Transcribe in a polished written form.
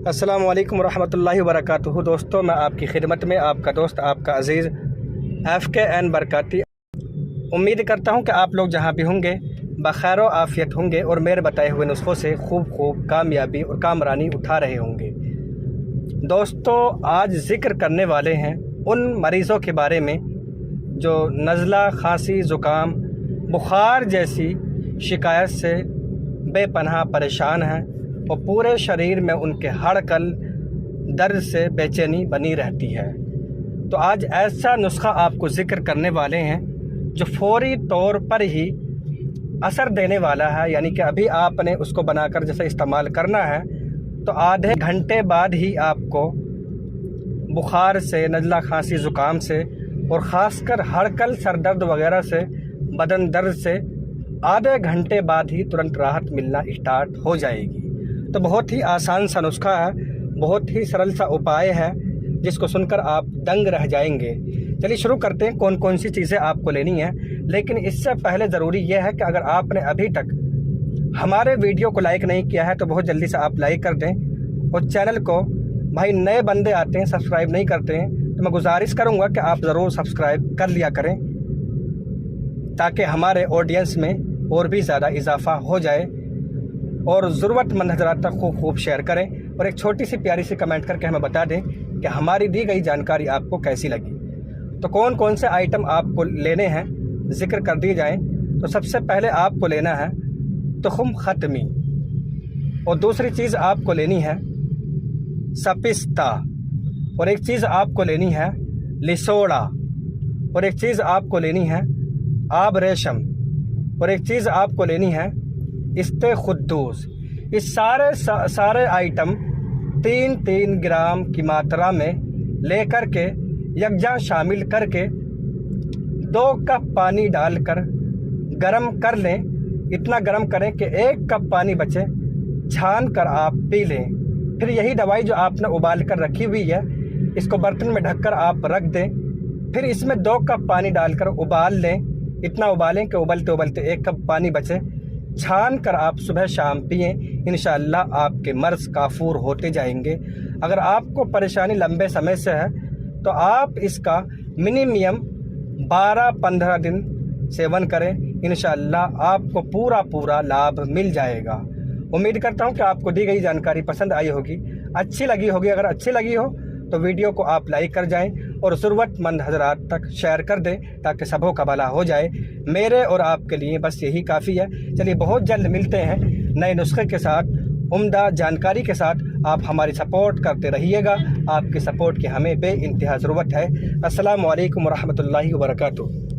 السلام علیکم ورحمۃ اللہ وبرکاتہ۔ دوستوں، میں آپ کی خدمت میں آپ کا دوست، آپ کا عزیز FKN برکاتی امید کرتا ہوں کہ آپ لوگ جہاں بھی ہوں گے بخیر و عافیت ہوں گے اور میرے بتائے ہوئے نسخوں سے خوب کامیابی اور کامرانی اٹھا رہے ہوں گے۔ دوستوں، آج ذکر کرنے والے ہیں ان مریضوں کے بارے میں جو نزلہ، کھانسی، زکام، بخار جیسی شکایت سے بے پناہ پریشان ہیں اور پورے شریر میں ان کے ہڑکل درد سے بے چینی بنی رہتی ہے۔ تو آج ایسا نسخہ آپ کو ذکر کرنے والے ہیں جو فوری طور پر ہی اثر دینے والا ہے، یعنی کہ ابھی آپ نے اس کو بنا کر جیسے استعمال کرنا ہے تو آدھے گھنٹے بعد ہی آپ کو بخار سے، نزلہ، کھانسی، زکام سے اور خاص کر ہڑکل، سر درد وغیرہ سے، بدن درد سے آدھے گھنٹے بعد ہی ترنت راحت ملنا اسٹارٹ ہو جائے گی۔ تو بہت ہی آسان سا نسخہ ہے، بہت ہی سرل سا اپائے ہے جس کو سن کر آپ دنگ رہ جائیں گے۔ چلیے شروع کرتے ہیں کون کون سی چیزیں آپ کو لینی ہیں، لیکن اس سے پہلے ضروری یہ ہے کہ اگر آپ نے ابھی تک ہمارے ویڈیو کو لائک نہیں کیا ہے تو بہت جلدی سے آپ لائک کر دیں، اور چینل کو بھائی نئے بندے آتے ہیں سبسکرائب نہیں کرتے ہیں تو میں گزارش کروں گا کہ آپ ضرور سبسکرائب کر لیا کریں تاکہ ہمارے آڈینس میں اور بھی زیادہ اضافہ ہو جائے، اور ضرورت مند حضرات تک خوب شیئر کریں، اور ایک چھوٹی سی پیاری سی کمنٹ کر کے ہمیں بتا دیں کہ ہماری دی گئی جانکاری آپ کو کیسی لگی۔ تو کون کون سے آئٹم آپ کو لینے ہیں ذکر کر دی جائیں تو سب سے پہلے آپ کو لینا ہے تخم ختمی، اور دوسری چیز آپ کو لینی ہے سپستہ، اور ایک چیز آپ کو لینی ہے لسوڑا، اور ایک چیز آپ کو لینی ہے آب ریشم، اور ایک چیز آپ کو لینی ہے استے خدوس۔ اس سارے آئٹم 3 گرام کی ماترا میں لے کر کے یکجا شامل کر کے 2 کپ پانی ڈال کر گرم کر لیں۔ اتنا گرم کریں کہ 1 کپ پانی بچے، چھان کر آپ پی لیں۔ پھر یہی دوائی جو آپ نے ابال کر رکھی ہوئی ہے اس کو برتن میں ڈھک کر آپ رکھ دیں، پھر اس میں 2 کپ پانی ڈال کر ابال لیں۔ اتنا ابالیں کہ ابلتے ابلتے 1 کپ پانی بچے، چھان کر آپ صبح شام پئیں، انشاءاللہ آپ کے مرض کافور ہوتے جائیں گے۔ اگر آپ کو پریشانی لمبے سمے سے ہے تو آپ اس کا منیمم 12-15 دن سیون کریں، انشاءاللہ آپ کو پورا لابھ مل جائے گا۔ امید کرتا ہوں کہ آپ کو دی گئی جانکاری پسند آئی ہوگی، اچھی لگی ہوگی۔ اگر اچھی لگی ہو تو ویڈیو کو آپ لائک کر جائیں اور ضرورت مند حضرات تک شیئر کر دیں تاکہ سبوں کا بھلا ہو جائے۔ میرے اور آپ کے لیے بس یہی کافی ہے۔ چلیے بہت جلد ملتے ہیں نئے نسخے کے ساتھ، عمدہ جانکاری کے ساتھ۔ آپ ہماری سپورٹ کرتے رہیے گا، آپ کی سپورٹ کی ہمیں بے انتہا ضرورت ہے۔ السلام علیکم ورحمۃ اللہ وبرکاتہ۔